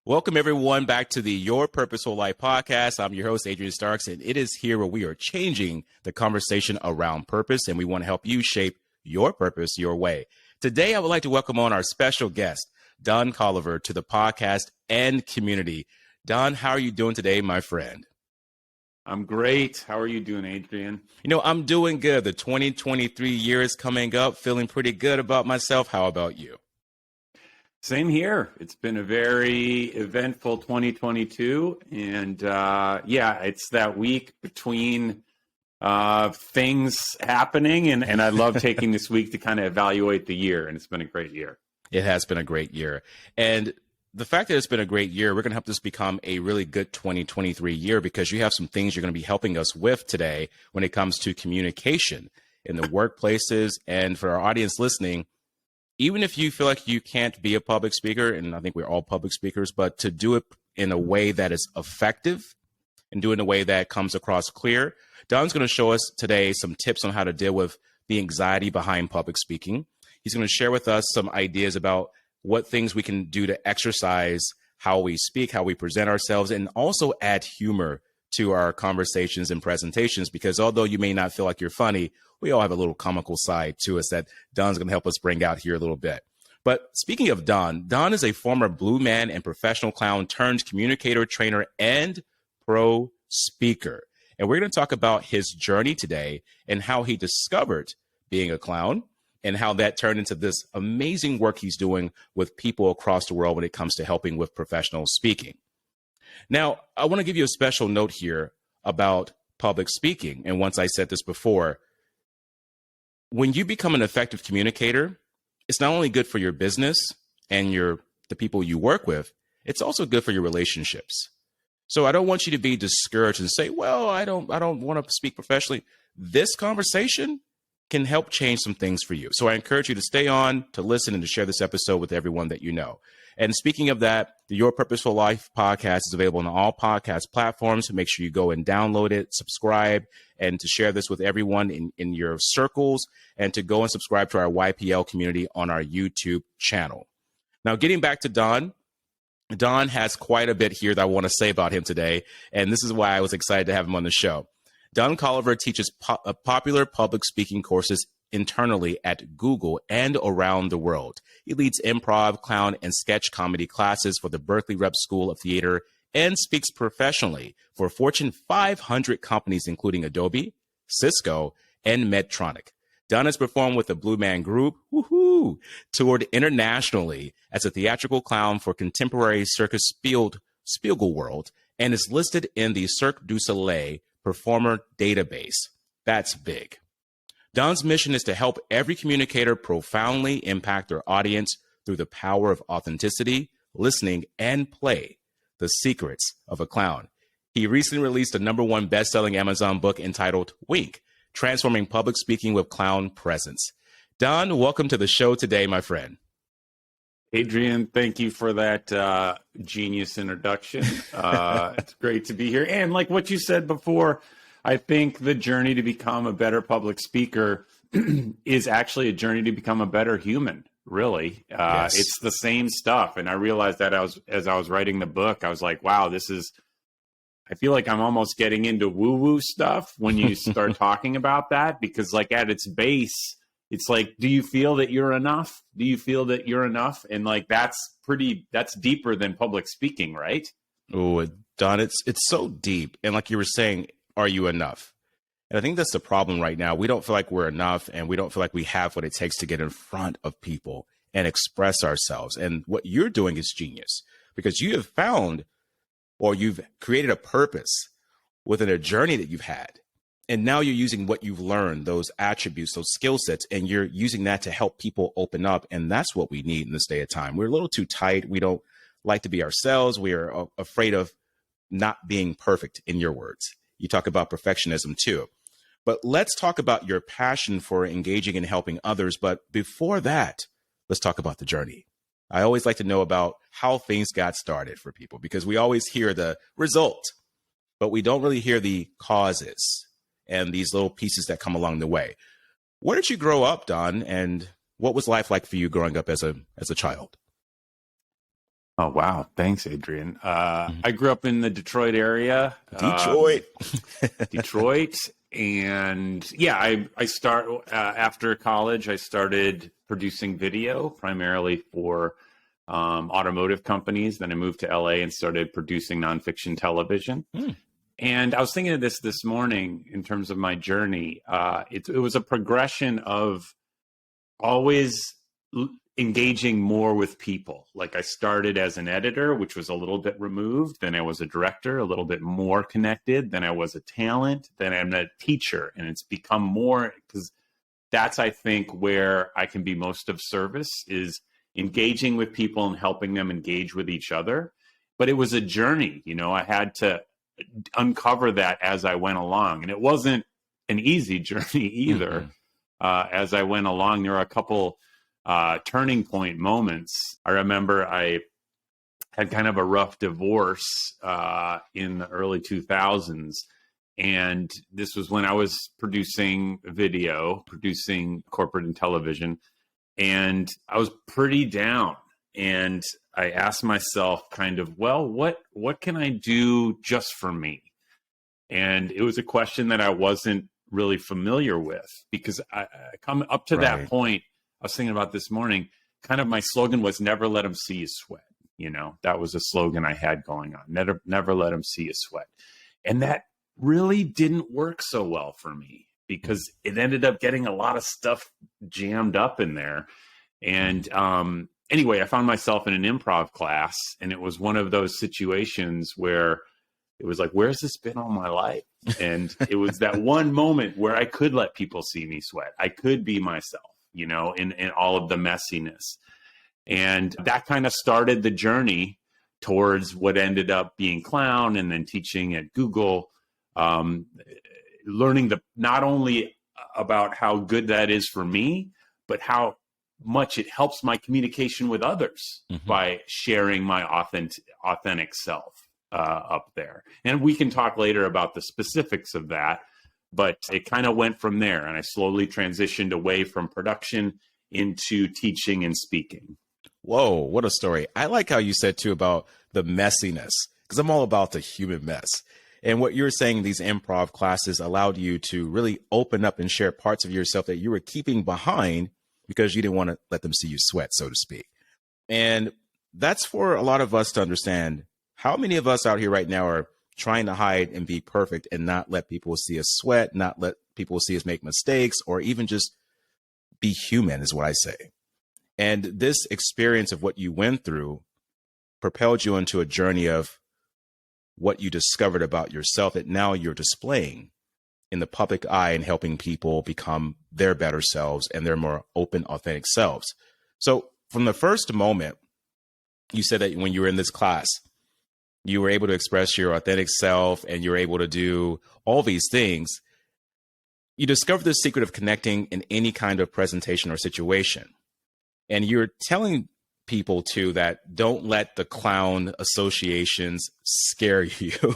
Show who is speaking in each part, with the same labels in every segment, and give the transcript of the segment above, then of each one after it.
Speaker 1: Welcome, everyone, back to the Your Purposeful Life podcast. I'm your host, Adrian Starks, and it is here where we are changing the conversation around purpose, and we want to help you shape your purpose your way. Today, I would like to welcome on our special guest, Don Colliver, to the podcast and community. Don, how are you doing today, my friend?
Speaker 2: I'm great. How are you doing, Adrian?
Speaker 1: I'm doing good. The 2023 year is coming up, feeling pretty good about myself. How about you?
Speaker 2: Same here. It's been a very eventful 2022. And it's that week between things happening. And I love taking this week to kind of evaluate the year. And it's been a great year.
Speaker 1: It has been a great year. And the fact that it's been a great year, we're going to help this become a really good 2023 year because you have some things you're going to be helping us with today when it comes to communication in the workplaces. And for our audience listening, even if you feel like you can't be a public speaker, and I think we're all public speakers, but to do it in a way that is effective and do it in a way that comes across clear, Don's going to show us today some tips on how to deal with the anxiety behind public speaking. He's going to share with us some ideas about what things we can do to exercise how we speak, how we present ourselves, and also add humor to our conversations and presentations, because although you may not feel like you're funny, we all have a little comical side to us that Don's going to help us bring out here a little bit. But speaking of Don is a former blue man and professional clown turned communicator, trainer, and pro speaker. And we're going to talk about his journey today and how he discovered being a clown and how that turned into this amazing work he's doing with people across the world when it comes to helping with professional speaking. Now, I want to give you a special note here about public speaking. And once I said this before, when you become an effective communicator, it's not only good for your business and the people you work with, it's also good for your relationships. So I don't want you to be discouraged and say, well, I don't want to speak professionally. This conversation can help change some things for you. So I encourage you to stay on, to listen, and to share this episode with everyone that you know. And speaking of that, the Your Purposeful Life podcast is available on all podcast platforms. So make sure you go and download it, subscribe, and to share this with everyone in your circles, and to go and subscribe to our YPL community on our YouTube channel. Now, getting back to Don has quite a bit here that I want to say about him today, and this is why I was excited to have him on the show. Don Colliver teaches popular public speaking courses internally at Google and around the world. He leads improv, clown, and sketch comedy classes for the Berkeley Rep School of Theater and speaks professionally for Fortune 500 companies, including Adobe, Cisco, and Medtronic. Don has performed with the Blue Man Group, toured internationally as a theatrical clown for contemporary circus Spiegelworld, and is listed in the Cirque du Soleil performer database. That's big. Don's mission is to help every communicator profoundly impact their audience through the power of authenticity, listening, and play, the secrets of a clown. He recently released a #1 best-selling Amazon book entitled Wink, Transforming Public Speaking with Clown Presence. Don, welcome to the show today, my friend.
Speaker 2: Adrian, thank you for that genius introduction. It's great to be here. And like what you said before, I think the journey to become a better public speaker is actually a journey to become a better human, really.
Speaker 1: Yes.
Speaker 2: It's the same stuff. And I realized that as I was writing the book, I was like, wow, I feel like I'm almost getting into woo-woo stuff when you start talking about that, because like at its base, it's like, do you feel that you're enough? Do you feel that you're enough? And like, that's deeper than public speaking, right?
Speaker 1: Oh, Don, it's so deep. And like you were saying, are you enough? And I think that's the problem right now. We don't feel like we're enough, and we don't feel like we have what it takes to get in front of people and express ourselves. And what you're doing is genius, because you have found, or you've created a purpose within a journey that you've had. And now you're using what you've learned, those attributes, those skill sets, and you're using that to help people open up. And that's what we need in this day of time. We're a little too tight. We don't like to be ourselves. We are afraid of not being perfect, in your words. You talk about perfectionism too. But let's talk about your passion for engaging and helping others. But before that, let's talk about the journey. I always like to know about how things got started for people, because we always hear the result, but we don't really hear the causes and these little pieces that come along the way. Where did you grow up, Don? And what was life like for you growing up as a child?
Speaker 2: Oh, wow. Thanks, Adrian. I grew up in the Detroit area.
Speaker 1: Detroit.
Speaker 2: Detroit. And yeah, I start after college, I started producing video primarily for automotive companies. Then I moved to LA and started producing nonfiction television. And I was thinking of this morning in terms of my journey. It was a progression of always engaging more with people. Like I started as an editor, which was a little bit removed. Then I was a director, a little bit more connected. Then I was a talent. Then I'm a teacher. And it's become more, because that's, I think, where I can be most of service, is engaging with people and helping them engage with each other. But it was a journey. I had to uncover that as I went along. And it wasn't an easy journey either. As I went along, there were a couple turning point moments. I remember I had kind of a rough divorce in the early 2000s. And this was when I was producing video, producing corporate and television. And I was pretty down. And I asked myself kind of, well, what can I do just for me? And it was a question that I wasn't really familiar with, because I come up to that point, I was thinking about this morning, kind of my slogan was never let them see you sweat. That was a slogan I had going on. Never let them see you sweat. And that really didn't work so well for me, because it ended up getting a lot of stuff jammed up in there. And anyway, I found myself in an improv class, and it was one of those situations where it was like, where's this been all my life? And it was that one moment where I could let people see me sweat. I could be myself, in all of the messiness. And that kind of started the journey towards what ended up being Clown, and then teaching at Google, learning not only about how good that is for me, but how much it helps my communication with others by sharing my authentic self up there. And we can talk later about the specifics of that, but it kind of went from there. And I slowly transitioned away from production into teaching and speaking.
Speaker 1: Whoa, what a story. I like how you said too about the messiness, because I'm all about the human mess. And what you're saying, these improv classes allowed you to really open up and share parts of yourself that you were keeping behind because you didn't want to let them see you sweat, so to speak. And that's for a lot of us to understand. How many of us out here right now are trying to hide and be perfect and not let people see us sweat, not let people see us make mistakes, or even just be human, is what I say. And this experience of what you went through propelled you into a journey of what you discovered about yourself that now you're displaying in the public eye and helping people become their better selves and their more open, authentic selves. So from the first moment, you said that when you were in this class, you were able to express your authentic self and you're able to do all these things. You discovered the secret of connecting in any kind of presentation or situation. And you're telling people too that don't let the clown associations scare you.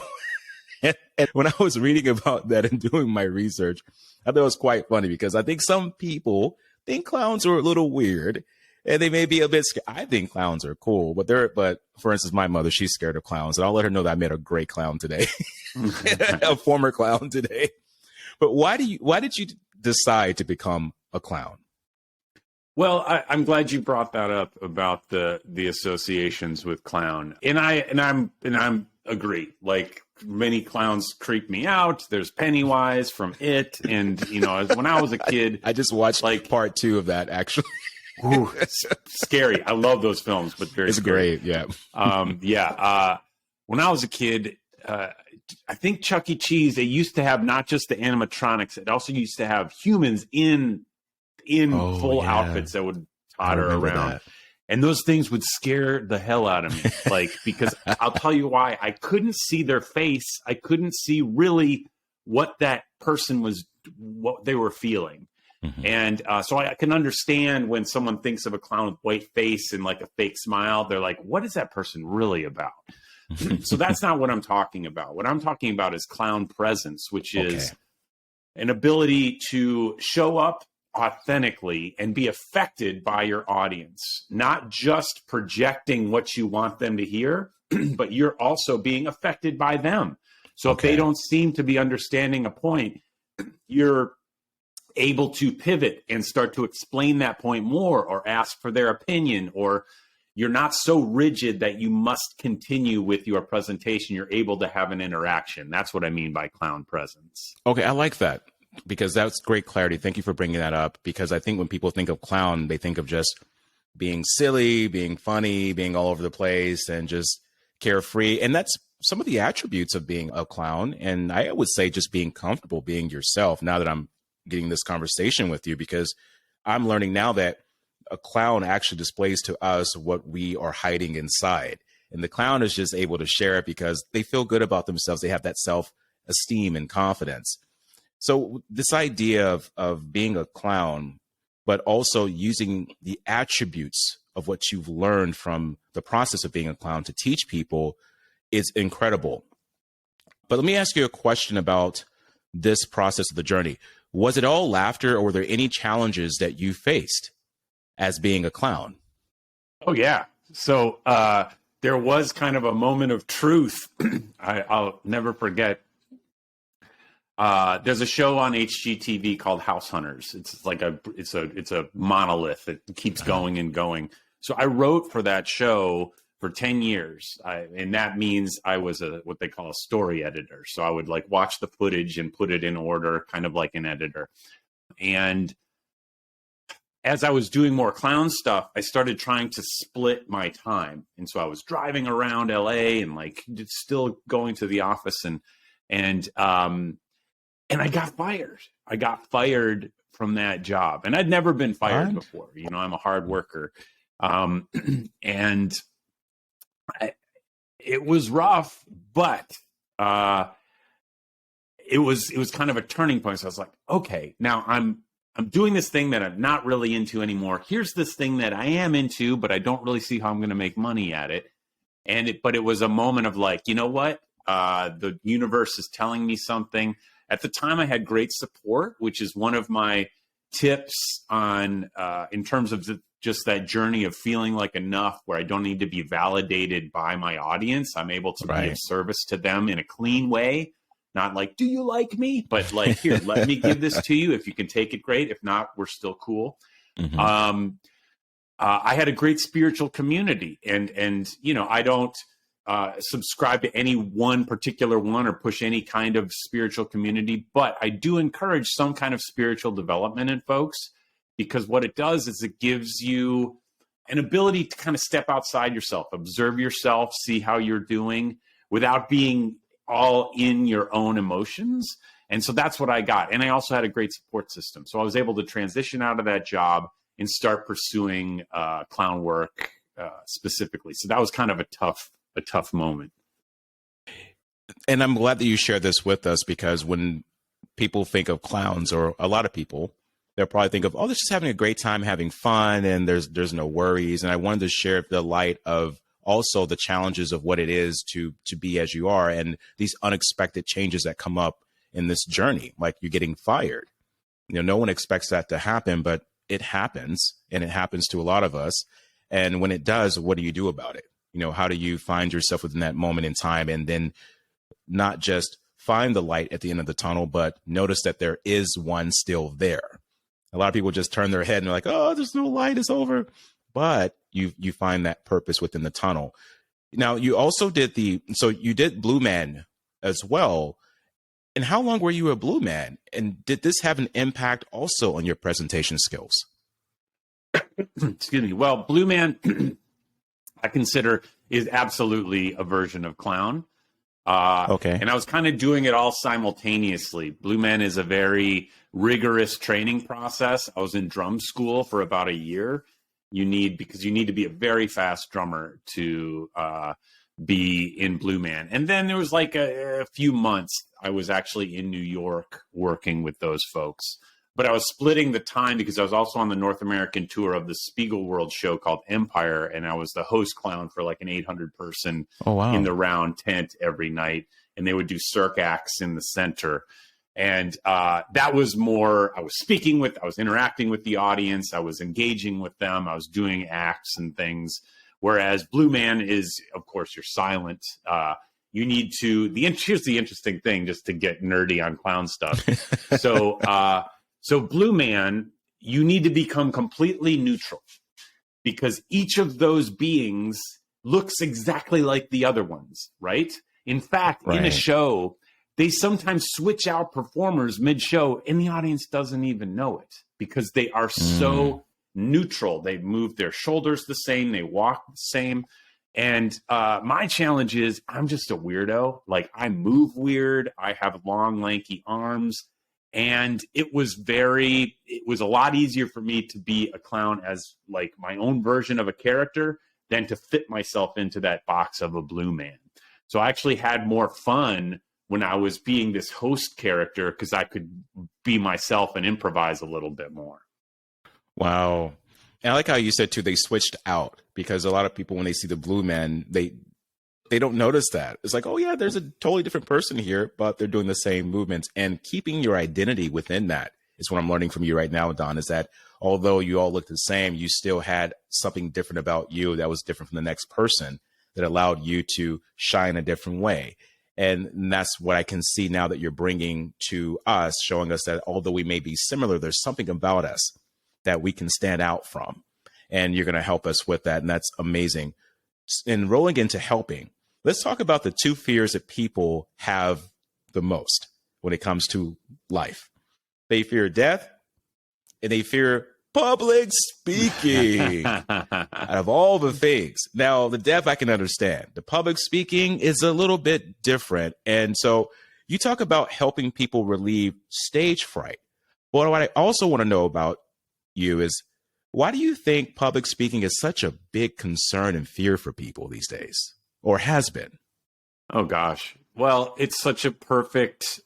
Speaker 1: And when I was reading about that and doing my research, I thought it was quite funny, because I think some people think clowns are a little weird. And they may be a bit scared. I think clowns are cool, but for instance, my mother, she's scared of clowns, and I'll let her know that I met a great clown today, a former clown today. But why did you decide to become a clown?
Speaker 2: Well, I'm glad you brought that up about the associations with clown, and I'm agree. Like, many clowns creep me out. There's Pennywise from It, and when I was a kid,
Speaker 1: I just watched part 2 of that actually.
Speaker 2: Ooh, it's scary. I love those films, but very scary.
Speaker 1: Great. Yeah.
Speaker 2: When I was a kid, I think Chuck E. Cheese, they used to have not just the animatronics, it also used to have humans in full outfits that would totter around. That. And those things would scare the hell out of me. Because I'll tell you why. I couldn't see their face. I couldn't see really what that person what they were feeling. And so I can understand when someone thinks of a clown with white face and like a fake smile, they're like, what is that person really about? So that's not what I'm talking about. What I'm talking about is clown presence, which is an ability to show up authentically and be affected by your audience, not just projecting what you want them to hear, but you're also being affected by them. So if they don't seem to be understanding a point, you're able to pivot and start to explain that point more or ask for their opinion, or you're not so rigid that you must continue with your presentation. You're able to have an interaction. That's what I mean by clown presence.
Speaker 1: Okay, I like that because that's great clarity. Thank you for bringing that up, because I think when people think of clown, they think of just being silly, being funny, being all over the place, and just carefree. And that's some of the attributes of being a clown. And I would say just being comfortable being yourself, now that I'm getting this conversation with you, because I'm learning now that a clown actually displays to us what we are hiding inside. And the clown is just able to share it because they feel good about themselves. They have that self-esteem and confidence. So this idea of being a clown, but also using the attributes of what you've learned from the process of being a clown to teach people is incredible. But let me ask you a question about this process of the journey. Was it all laughter, or were there any challenges that you faced as being a clown?
Speaker 2: Oh, yeah. So there was kind of a moment of truth. I'll never forget. There's a show on HGTV called House Hunters. It's like it's a monolith that keeps going and going. So I wrote for that show for 10 years. And that means I was what they call a story editor. So I would like watch the footage and put it in order, kind of like an editor. And as I was doing more clown stuff, I started trying to split my time. And so I was driving around LA and like still going to the office, and I got fired. I got fired from that job, and I'd never been fired before. You know, I'm a hard worker. And it was rough, but it was kind of a turning point. So I was like, okay, now I'm doing this thing that I'm not really into anymore. Here's this thing that I am into, but I don't really see how I'm going to make money at it. But it was a moment of like, you know what? The universe is telling me something. At the time, I had great support, which is one of my tips on in terms of just that journey of feeling like enough, where I don't need to be validated by my audience. I'm able to be of service to them in a clean way. Not like, do you like me? But like, here, let me give this to you. If you can take it, great. If not, we're still cool. Mm-hmm. I had a great spiritual community, and you know, I don't subscribe to any one particular one or push any kind of spiritual community, but I do encourage some kind of spiritual development in folks, because what it does is it gives you an ability to kind of step outside yourself, observe yourself, see how you're doing without being all in your own emotions. And so that's what I got. And I also had a great support system. So I was able to transition out of that job and start pursuing clown work specifically. So that was kind of a tough moment.
Speaker 1: And I'm glad that you shared this with us, because when people think of clowns, or a lot of people, they'll probably think of, oh, they're just having a great time, having fun, and there's no worries. And I wanted to share the light of also the challenges of what it is to be as you are, and these unexpected changes that come up in this journey, like you getting fired. You know, no one expects that to happen, but it happens, and it happens to a lot of us. And when it does, what do you do about it? You know, how do you find yourself within that moment in time, and then not just find the light at the end of the tunnel, but notice that there is one still there. A lot of people just turn their head and they're like, oh, there's no light, it's over. But you find that purpose within the tunnel. Now, you also did you did Blue Man as well. And how long were you a Blue Man? And did this have an impact also on your presentation skills?
Speaker 2: Excuse me. Well, Blue Man, I consider, is absolutely a version of clown. Okay. And I was kind of doing it all simultaneously. Blue Man is a very rigorous training process. I was in drum school for about a year. Because you need to be a very fast drummer to be in Blue Man. And then there was like a few months I was actually in New York working with those folks. But I was splitting the time because I was also on the North American tour of the Spiegel World show called Empire, and I was the host clown for like an 800-person in the round tent every night, and they would do circ acts in the center. And that was more, I was interacting with the audience. I was engaging with them. I was doing acts and things. Whereas Blue Man is, of course, you're silent. You need to, here's the interesting thing, just to get nerdy on clown stuff. So Blue Man, you need to become completely neutral, because each of those beings looks exactly like the other ones, right? In fact, in a show, they sometimes switch out performers mid-show, and the audience doesn't even know it, because they are so neutral. They move their shoulders the same. They walk the same. And my challenge is I'm just a weirdo. Like, I move weird. I have long, lanky arms. And it was a lot easier for me to be a clown as like my own version of a character than to fit myself into that box of a Blue Man. So I actually had more fun when I was being this host character, because I could be myself and improvise a little bit more.
Speaker 1: Wow. And I like how you said too, they switched out, because a lot of people, when they see the Blue Man, they don't notice that. It's like, oh yeah, there's a totally different person here, but they're doing the same movements. And keeping your identity within that is what I'm learning from you right now, Don, is that although you all look the same, you still had something different about you that was different from the next person, that allowed you to shine a different way. And that's what I can see now that you're bringing to us, showing us that although we may be similar, there's something about us that we can stand out from. And you're going to help us with that. And that's amazing. And rolling into helping, let's talk about the two fears that people have the most when it comes to life. They fear death, and they fear public speaking. Out of all the things. Now, the deaf, I can understand. The public speaking is a little bit different. And so you talk about helping people relieve stage fright. But what I also want to know about you is, why do you think public speaking is such a big concern and fear for people these days, or has been?
Speaker 2: Oh, gosh. Well, it's such a perfect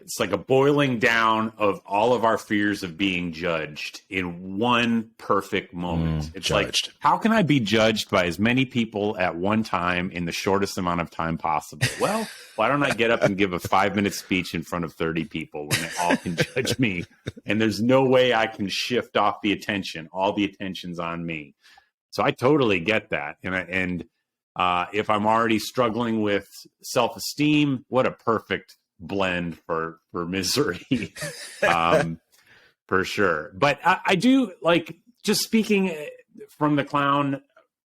Speaker 2: it's like a boiling down of all of our fears of being judged in one perfect moment. It's judged. Like, how can I be judged by as many people at one time in the shortest amount of time possible? Well, why don't I get up and give a 5-minute speech in front of 30 people when they all can judge me? And there's no way I can shift off the attention. All the attention's on me. So I totally get that. And if I'm already struggling with self-esteem, what a perfect blend for misery, for sure. But I do like, just speaking from the clown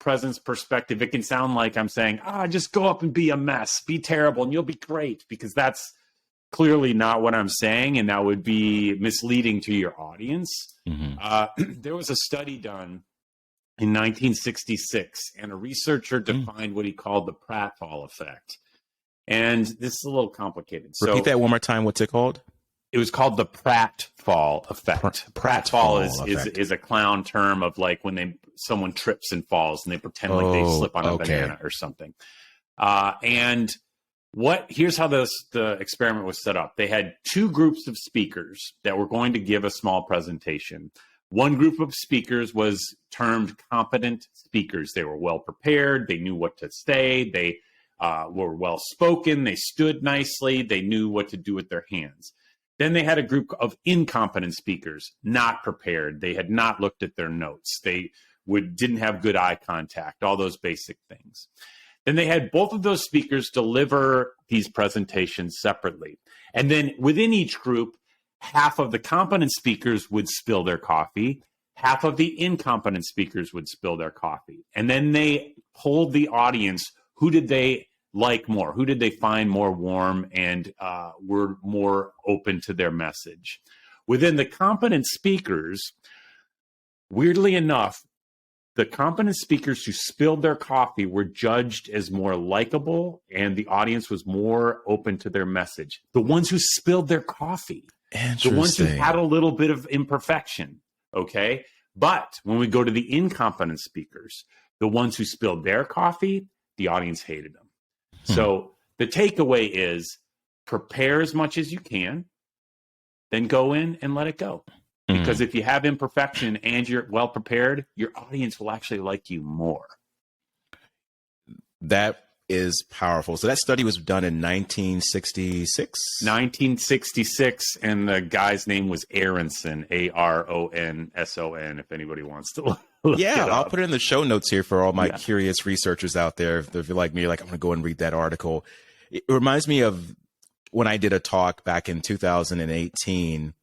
Speaker 2: presence perspective, it can sound like I'm saying, just go up and be a mess, be terrible, and you'll be great, because that's clearly not what I'm saying, and that would be misleading to your audience. There was a study done in 1966, and a researcher defined what he called the pratfall effect. And this is a little complicated.
Speaker 1: Repeat that one more time. What's it called?
Speaker 2: It was called the pratfall effect. Pratfall is a clown term of like when someone trips and falls and they pretend like they slip on a banana or something. And here's how the experiment was set up. They had two groups of speakers that were going to give a small presentation. One group of speakers was termed competent speakers. They were well prepared. They knew what to say. They were well spoken. They stood nicely. They knew what to do with their hands. Then they had a group of incompetent speakers, not prepared. They had not looked at their notes. They didn't have good eye contact, all those basic things. Then they had both of those speakers deliver these presentations separately. And then within each group, half of the competent speakers would spill their coffee. Half of the incompetent speakers would spill their coffee. And then they polled the audience. Who did they like more? Who did they find more warm and were more open to their message? Within the competent speakers, weirdly enough, the competent speakers who spilled their coffee were judged as more likable, and the audience was more open to their message. The ones who spilled their coffee, the ones who had a little bit of imperfection, okay? But when we go to the incompetent speakers, the ones who spilled their coffee, the audience hated them. So the takeaway is, prepare as much as you can, then go in and let it go. Because if you have imperfection and you're well prepared, your audience will actually like you more.
Speaker 1: That is powerful. So that study was done in 1966.
Speaker 2: 1966, and the guy's name was Aronson, Aronson. If anybody wants to look
Speaker 1: Yeah,
Speaker 2: it
Speaker 1: I'll
Speaker 2: up.
Speaker 1: put it in the show notes here for all my curious researchers out there. If you're like me, like I'm going to go and read that article. It reminds me of when I did a talk back in 2018,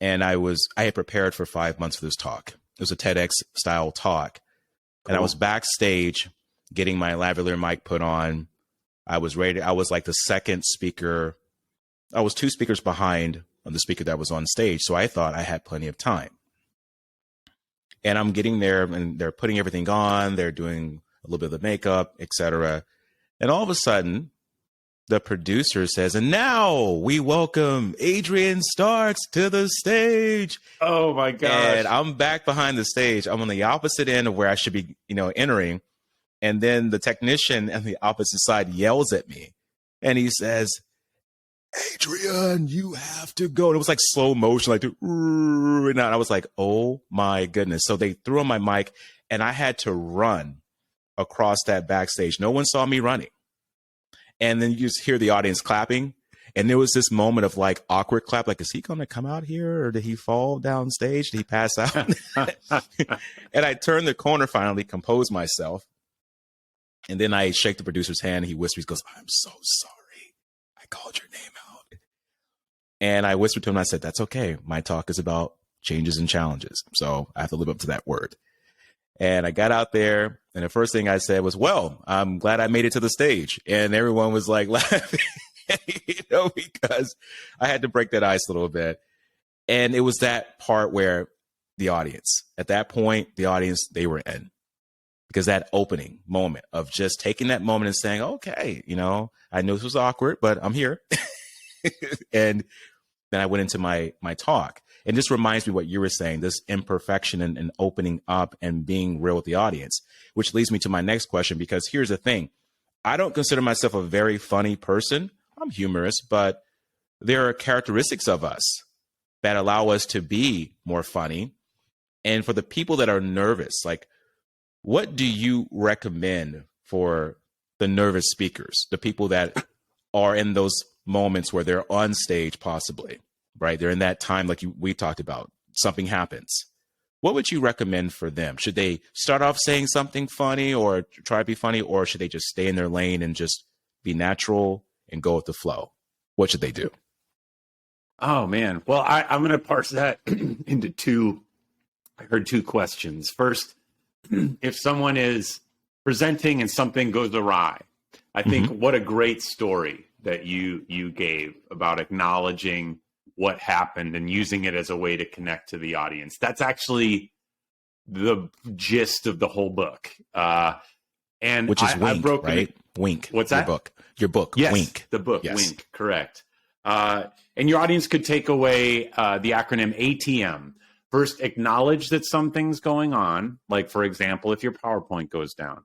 Speaker 1: and I had prepared for 5 months for this talk. It was a TEDx style talk, and I was backstage getting my lavalier mic put on. I was ready. I was like the second speaker. I was 2 speakers behind on the speaker that was on stage, so I thought I had plenty of time. And I'm getting there, and they're putting everything on. They're doing a little bit of the makeup, etc. And all of a sudden, the producer says, "And now we welcome Adrian Starks to the stage."
Speaker 2: Oh my gosh.
Speaker 1: And I'm back behind the stage. I'm on the opposite end of where I should be, entering. And then the technician on the opposite side yells at me, and he says, "Adrian, you have to go." And it was like slow motion, like, and I was like, oh my goodness. So they threw on my mic, and I had to run across that backstage. No one saw me running. And then you just hear the audience clapping. And there was this moment of like awkward clap, like, is he going to come out here, or did he fall down stage? Did he pass out? And I turned the corner, finally composed myself. And then I shake the producer's hand. He whispers, he goes, "I'm so sorry. I called your name out." And I whispered to him, I said, "That's okay. My talk is about changes and challenges. So I have to live up to that word." And I got out there, and the first thing I said was, "Well, I'm glad I made it to the stage." And everyone was like laughing, because I had to break that ice a little bit. And it was that part where at that point, the audience, they were in. Because that opening moment of just taking that moment and saying, okay, I knew this was awkward, but I'm here. And then I went into my talk. And this reminds me what you were saying, this imperfection and opening up and being real with the audience, which leads me to my next question, because here's the thing. I don't consider myself a very funny person. I'm humorous, but there are characteristics of us that allow us to be more funny. And for the people that are nervous, like, what do you recommend for the nervous speakers, the people that are in those moments where they're on stage, possibly, right? They're in that time, like we talked about, something happens. What would you recommend for them? Should they start off saying something funny or try to be funny, or should they just stay in their lane and just be natural and go with the flow? What should they do?
Speaker 2: Oh, man. Well, I'm going to parse that into two. I heard 2 questions. First, if someone is presenting and something goes awry, I think what a great story that you gave about acknowledging what happened and using it as a way to connect to the audience. That's actually the gist of the whole book. And
Speaker 1: which is Wink, right? Wink.
Speaker 2: What's that?
Speaker 1: Your book.
Speaker 2: Yes,
Speaker 1: Wink.
Speaker 2: The book.
Speaker 1: Yes.
Speaker 2: Wink. Correct. And your audience could take away the acronym ATM. First, acknowledge that something's going on. Like, for example, if your PowerPoint goes down.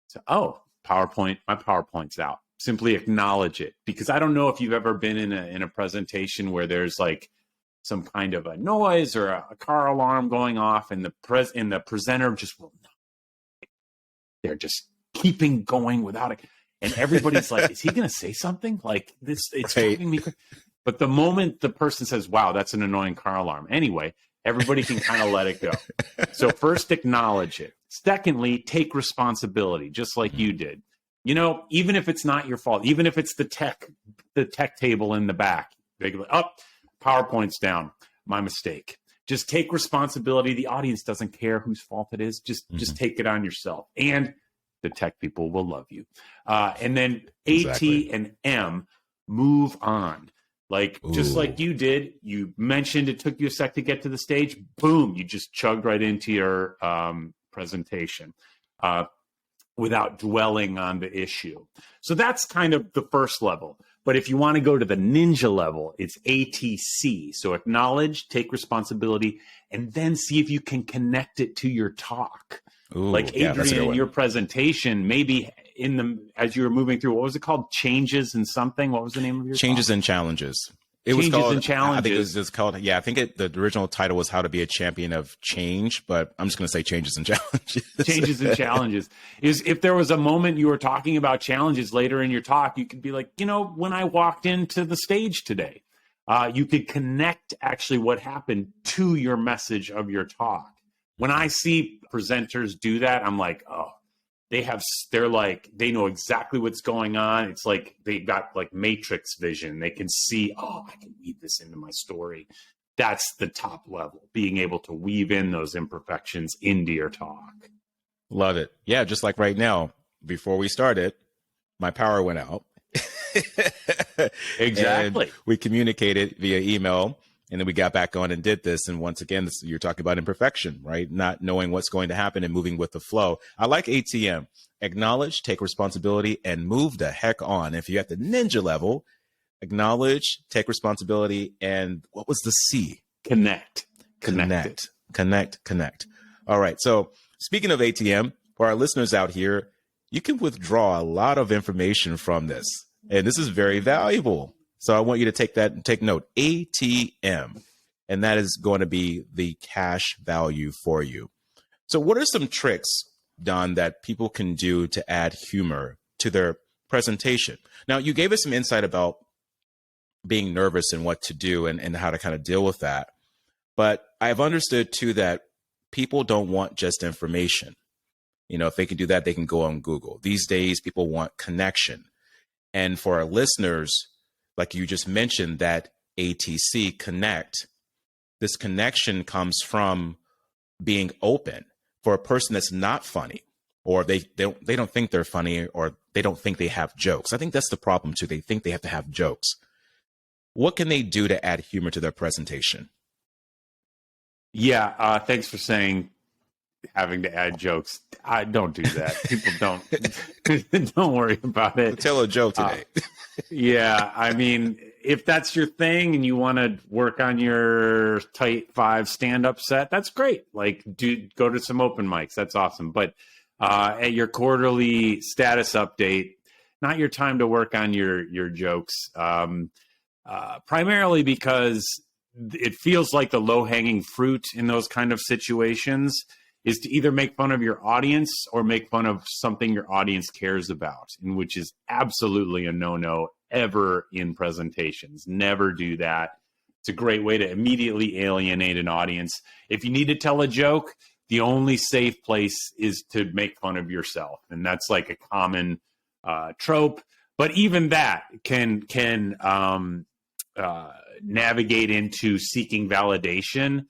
Speaker 2: So, my PowerPoint's out. Simply acknowledge it. Because I don't know if you've ever been in a presentation where there's like some kind of a noise or a car alarm going off, and the presenter just will not. They're just keeping going without it. And everybody's like, is he going to say something? Like, it's driving me crazy. But the moment the person says, wow, that's an annoying car alarm. Anyway, everybody can kind of let it go. So first, acknowledge it. Secondly, take responsibility, just like you did. Even if it's not your fault, even if it's the tech table in the back, they go, PowerPoint's down, my mistake. Just take responsibility. The audience doesn't care whose fault it is. Just take it on yourself. And the tech people will love you. And then exactly. AT and M, move on. Just like you did, you mentioned it took you a sec to get to the stage. Boom, you just chugged right into your presentation without dwelling on the issue. So that's kind of the first level. But if you want to go to the ninja level, it's ATC. So acknowledge, take responsibility, and then see if you can connect it to your talk. Like Adrian, in your presentation, maybe as you were moving through, what was it called? Changes and something? What was the name of your
Speaker 1: Changes
Speaker 2: talk?
Speaker 1: and Challenges. It was
Speaker 2: Changes
Speaker 1: called,
Speaker 2: and Challenges.
Speaker 1: I think it was just called, yeah, I think the original title was How to Be a Champion of Change, but I'm just going to say Changes and Challenges.
Speaker 2: Changes and Challenges is if there was a moment you were talking about challenges later in your talk, you could be like, when I walked into the stage today, you could connect actually what happened to your message of your talk. When I see presenters do that, I'm like, oh, they know exactly what's going on. It's like they got like matrix vision. They can see, oh, I can weave this into my story. That's the top level, being able to weave in those imperfections into your talk.
Speaker 1: Love it. Yeah, just like right now, before we started, my power went out.
Speaker 2: Exactly.
Speaker 1: And we communicated via email, and then we got back on and did this. And once again, you're talking about imperfection, right? Not knowing what's going to happen and moving with the flow. I like ATM. Acknowledge, take responsibility, and move the heck on. If you're at the ninja level, acknowledge, take responsibility, and what was the C?
Speaker 2: Connect.
Speaker 1: All right. So speaking of ATM, for our listeners out here, you can withdraw a lot of information from this. And this is very valuable. So I want you to take note, ATM, and that is going to be the cash value for you. So what are some tricks, Don, that people can do to add humor to their presentation? Now, you gave us some insight about being nervous and what to do and how to kind of deal with that. But I've understood too that people don't want just information. If they can do that, they can go on Google. These days, people want connection. And for our listeners, like you just mentioned, that ATC connect, this connection comes from being open. For a person that's not funny, or they don't think they're funny, or they don't think they have jokes. I think that's the problem too. They think they have to have jokes. What can they do to add humor to their presentation?
Speaker 2: Yeah, thanks for saying having to add jokes. I don't do that. People don't worry about it.
Speaker 1: Tell a joke today.
Speaker 2: Yeah, I mean, if that's your thing and you want to work on your tight 5 stand-up set, that's great. Like, go to some open mics. That's awesome. But at your quarterly status update, not your time to work on your jokes. Primarily because it feels like the low-hanging fruit in those kind of situations is to either make fun of your audience or make fun of something your audience cares about, and which is absolutely a no-no ever in presentations. Never do that. It's a great way to immediately alienate an audience. If you need to tell a joke, the only safe place is to make fun of yourself. And that's like a common trope. But even that can navigate into seeking validation,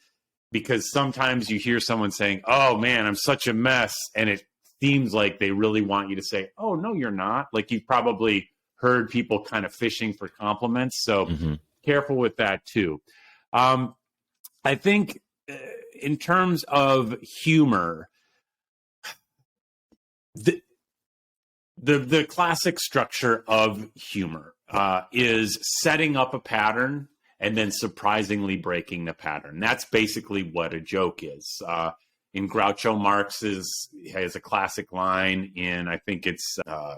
Speaker 2: because sometimes you hear someone saying, oh man, I'm such a mess. And it seems like they really want you to say, oh, no, you're not. Like, you've probably heard people kind of fishing for compliments. So careful with that too. I think in terms of humor, the classic structure of humor is setting up a pattern and then surprisingly breaking the pattern. That's basically what a joke is. In Groucho Marx has a classic line in, I think it's, I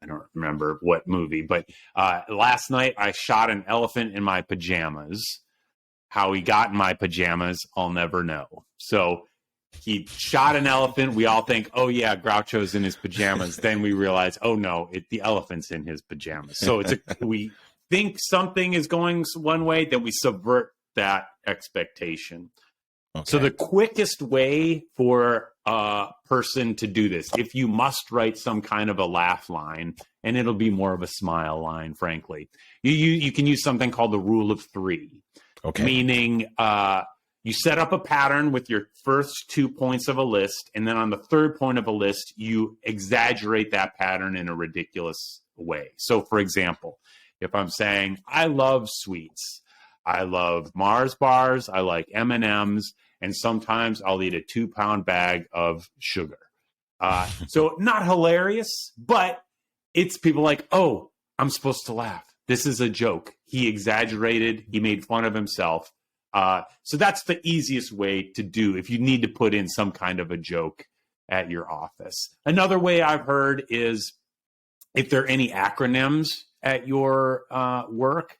Speaker 2: don't remember what movie, but last night I shot an elephant in my pajamas. How he got in my pajamas, I'll never know. So he shot an elephant. We all think, oh yeah, Groucho's in his pajamas. Then we realize, oh no, the elephant's in his pajamas. So we think something is going one way, then we subvert that expectation. Okay. So the quickest way for a person to do this, if you must write some kind of a laugh line, and it'll be more of a smile line, frankly, you can use something called the rule of 3. Okay. Meaning you set up a pattern with your first 2 points of a list, and then on the third point of a list, you exaggerate that pattern in a ridiculous way. So, for example, if I'm saying, I love sweets, I love Mars bars, I like M&Ms, and sometimes I'll eat a 2-pound bag of sugar. So not hilarious, but it's people like, oh, I'm supposed to laugh. This is a joke. He exaggerated. He made fun of himself. So that's the easiest way to do if you need to put in some kind of a joke at your office. Another way I've heard is if there are any acronyms at your work,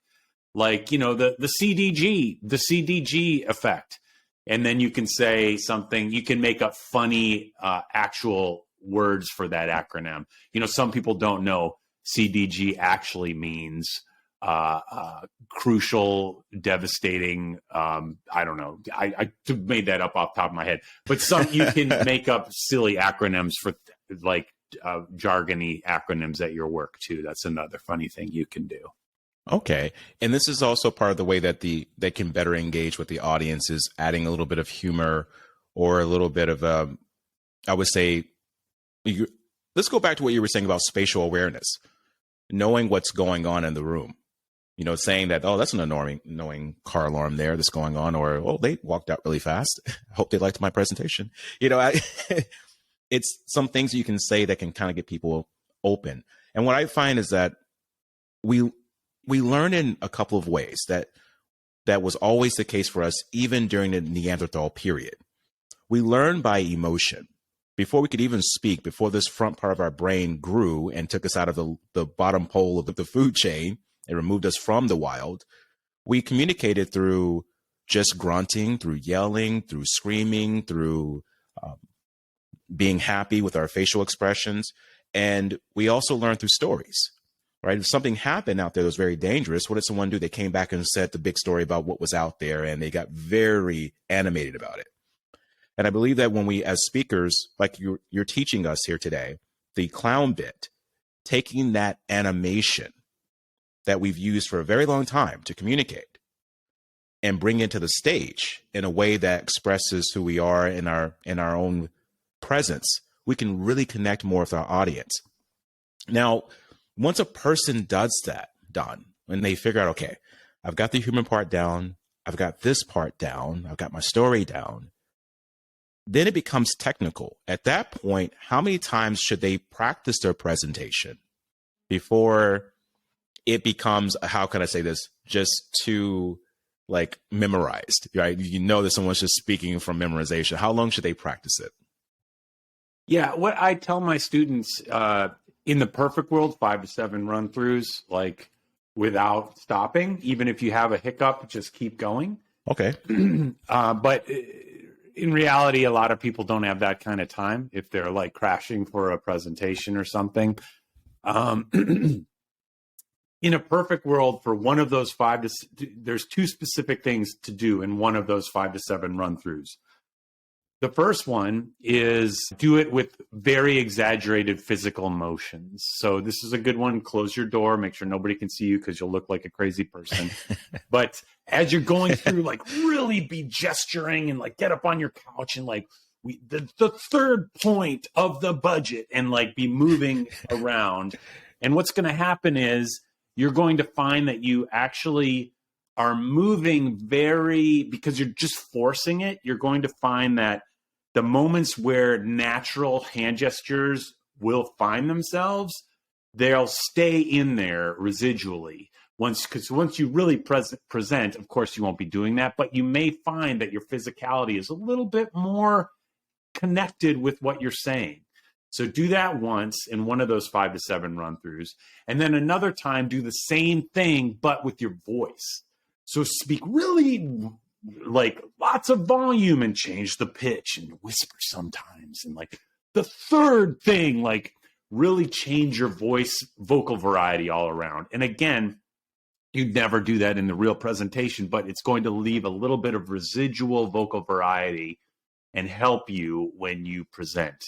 Speaker 2: like, the CDG effect. And then you can say something, you can make up funny actual words for that acronym. Some people don't know CDG actually means crucial, devastating. I don't know. I made that up off the top of my head, but you can make up silly acronyms for like jargony acronyms at your work too. That's another funny thing you can do.
Speaker 1: Okay. And this is also part of the way that they can better engage with the audience, is adding a little bit of humor or a little bit of, I would say, let's go back to what you were saying about spatial awareness, knowing what's going on in the room, saying that, oh, that's an annoying car alarm there that's going on, or, oh, they walked out really fast. I hope they liked my presentation. It's some things you can say that can kind of get people open. And what I find is that we learn in a couple of ways that was always the case for us, even during the Neanderthal period. We learn by emotion. Before we could even speak, before this front part of our brain grew and took us out of the bottom pole of the food chain and removed us from the wild, we communicated through just grunting, through yelling, through screaming, through being happy with our facial expressions. And we also learned through stories. Right? If something happened out there that was very dangerous, what did someone do? They came back and said the big story about what was out there, and they got very animated about it. And I believe that when we, as speakers, like you're teaching us here today, the clown bit, taking that animation that we've used for a very long time to communicate and bring it to the stage in a way that expresses who we are in our own presence, we can really connect more with our audience. Now, once a person does that, Don, when they figure out, okay, I've got the human part down, I've got this part down, I've got my story down, then it becomes technical. At that point, how many times should they practice their presentation before it becomes, how can I say this, just too like memorized, right? That someone's just speaking from memorization. How long should they practice it?
Speaker 2: Yeah, what I tell my students, in the perfect world, 5 to 7 run-throughs, like without stopping. Even if you have a hiccup, just keep going.
Speaker 1: Okay.
Speaker 2: But in reality, a lot of people don't have that kind of time if they're like crashing for a presentation or something. In a perfect world, for one of those there's 2 specific things to do in one of those 5 to 7 run-throughs. The first one is do it with very exaggerated physical motions. So this is a good one. Close your door. Make sure nobody can see you because you'll look like a crazy person. But as you're going through, like really be gesturing and like get up on your couch and like the third point of the budget and like be moving around. And what's going to happen is you're going to find that you actually are moving because you're just forcing it. You're going to find that the moments where natural hand gestures will find themselves, they'll stay in there residually. Because once you really present, of course, you won't be doing that, but you may find that your physicality is a little bit more connected with what you're saying. So do that once in one of those 5 to 7 run-throughs. And then another time, do the same thing, but with your voice. So speak really like lots of volume and change the pitch and whisper sometimes. And like the third thing, like really change your vocal variety all around. And again, you'd never do that in the real presentation, but it's going to leave a little bit of residual vocal variety and help you when you present.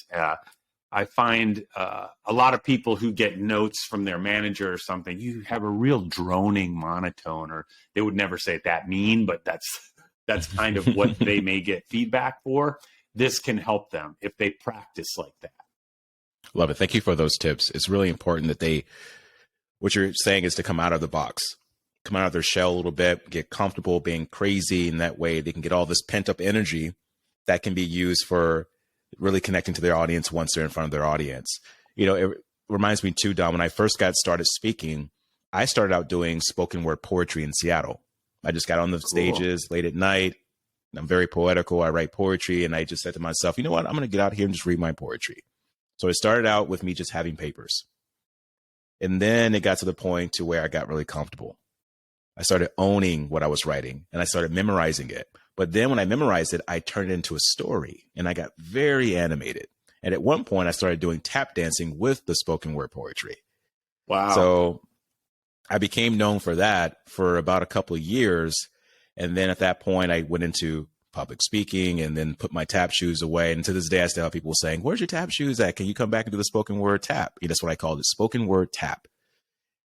Speaker 2: I find a lot of people who get notes from their manager or something, you have a real droning monotone, or they would never say it that mean, but that's kind of what they may get feedback for. This can help them if they practice like that.
Speaker 1: Love it. Thank you for those tips. It's really important that what you're saying is to come out of the box, come out of their shell a little bit, get comfortable being crazy. And that way they can get all this pent up energy that can be used for really connecting to their audience once they're in front of their audience. It reminds me too, Don, when I first got started speaking, I started out doing spoken word poetry in Seattle. I just got on the stages late at night. I'm very poetical. I write poetry. And I just said to myself, you know what? I'm going to get out here and just read my poetry. So it started out with me just having papers. And then it got to the point to where I got really comfortable. I started owning what I was writing and I started memorizing it. But then when I memorized it, I turned it into a story and I got very animated. And at one point I started doing tap dancing with the spoken word poetry.
Speaker 2: Wow.
Speaker 1: So I became known for that for about a couple of years. And then at that point I went into public speaking and then put my tap shoes away. And to this day, I still have people saying, "Where's your tap shoes at? Can you come back and do the spoken word tap?" That's what I called it, spoken word tap.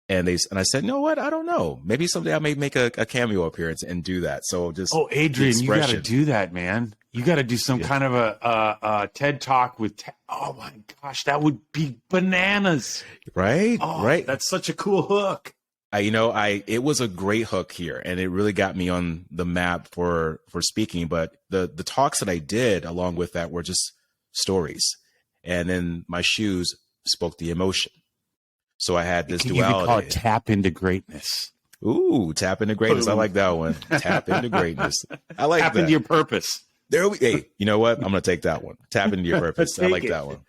Speaker 1: And I said, "You know what? I don't know. Maybe someday I may make a cameo appearance and do that." So just
Speaker 2: Adrian, you got to do that, man. You got to do some kind of a TED talk with. Oh my gosh, that would be bananas,
Speaker 1: right? Right.
Speaker 2: That's such a cool hook.
Speaker 1: It was a great hook here, and it really got me on the map for speaking. But the talks that I did along with that were just stories, and then my shoes spoke the emotion. So I had this duality. You could
Speaker 2: call it tap into greatness.
Speaker 1: Ooh, tap into greatness. I like that one. Tap into greatness. I like
Speaker 2: tap
Speaker 1: that.
Speaker 2: Into your purpose.
Speaker 1: Hey, you know what? I'm going to take that one. Tap into your purpose. I like that one.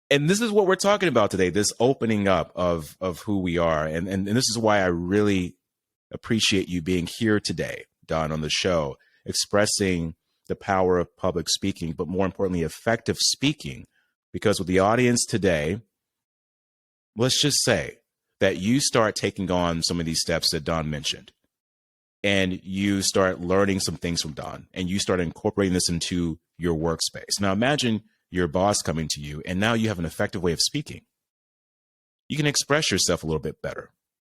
Speaker 1: And this is what we're talking about today, this opening up of who we are. And this is why I really appreciate you being here today, Don, on the show, expressing the power of public speaking, but more importantly, effective speaking. Because with the audience today, let's just say that you start taking on some of these steps that Don mentioned, and you start learning some things from Don, and you start incorporating this into your workspace. Now imagine your boss coming to you, and now you have an effective way of speaking. You can express yourself a little bit better.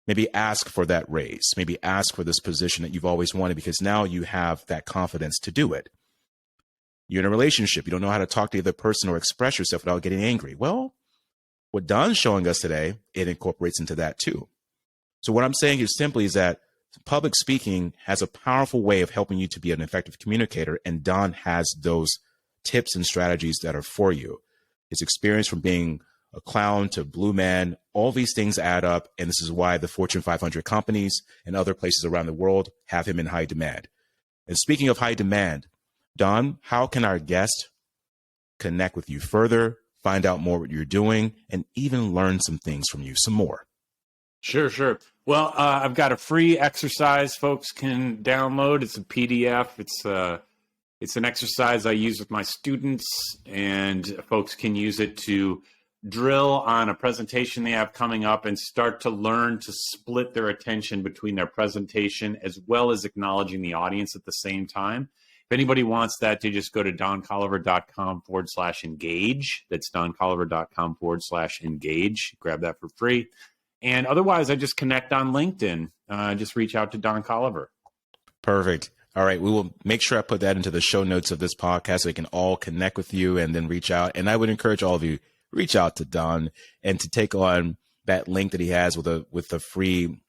Speaker 1: Maybe ask for that raise. Maybe ask for this position that you've always wanted, because now you have that confidence to do it. You're in a relationship. You don't know how to talk to the other person or express yourself without getting angry. Well, what Don's showing us today, it incorporates into that too. So what I'm saying here simply is that public speaking has a powerful way of helping you to be an effective communicator, and Don has those tips and strategies that are for you. His experience from being a clown to Blue Man, all these things add up, and this is why the Fortune 500 companies and other places around the world have him in high demand. And speaking of high demand, Don, how can our guest connect with you further, find out more what you're doing, and even learn some things from you, some more?
Speaker 2: Sure. Well, I've got a free exercise folks can download. It's a PDF. It's an exercise I use with my students, and folks can use it to drill on a presentation they have coming up and start to learn to split their attention between their presentation as well as acknowledging the audience at the same time. If anybody wants that, to just go to doncolliver.com/engage. That's doncolliver.com/engage. Grab that for free. And otherwise, I just connect on LinkedIn. Just reach out to Don Colliver.
Speaker 1: Perfect. All right. We will make sure I put that into the show notes of this podcast so we can all connect with you and then reach out. And I would encourage all of you, reach out to Don and to take on that link that he has with the free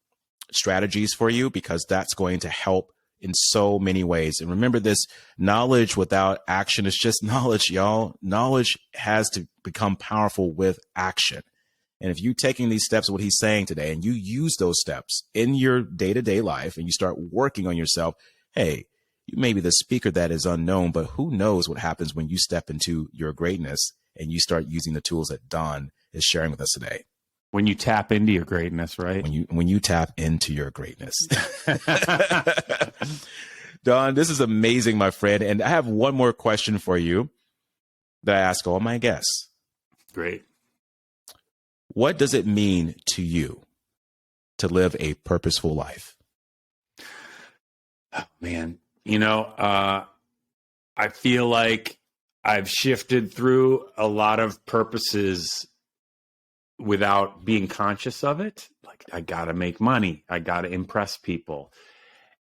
Speaker 1: strategies for you, because that's going to help in so many ways. And remember this, knowledge without action is just knowledge, y'all. Knowledge has to become powerful with action. And if you taking these steps, what he's saying today, and you use those steps in your day-to-day life and you start working on yourself, hey, you may be the speaker that is unknown, but who knows what happens when you step into your greatness and you start using the tools that Don is sharing with us today.
Speaker 2: When you tap into your greatness, right?
Speaker 1: When you tap into your greatness. Don, this is amazing, my friend. And I have one more question for you that I ask all my guests.
Speaker 2: Great.
Speaker 1: What does it mean to you to live a purposeful life?
Speaker 2: Oh, man, I feel like I've shifted through a lot of purposes without being conscious of it. Like, I got to make money. I got to impress people.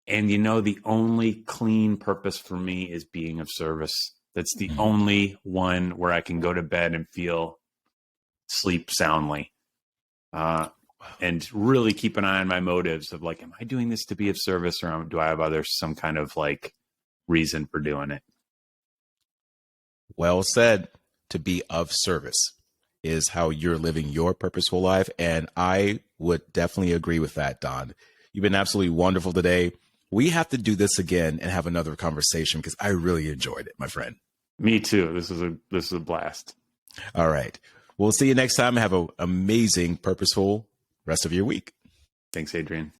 Speaker 2: And, the only clean purpose for me is being of service. That's the only one where I can go to bed and sleep soundly. And really keep an eye on my motives of like, am I doing this to be of service, or do I have some kind of like reason for doing it?
Speaker 1: Well said. To be of service is how you're living your purposeful life. And I would definitely agree with that, Don. You've been absolutely wonderful today. We have to do this again and have another conversation because I really enjoyed it, my friend.
Speaker 2: Me too. This is a blast.
Speaker 1: All right. We'll see you next time. Have an amazing, purposeful rest of your week.
Speaker 2: Thanks, Adrian.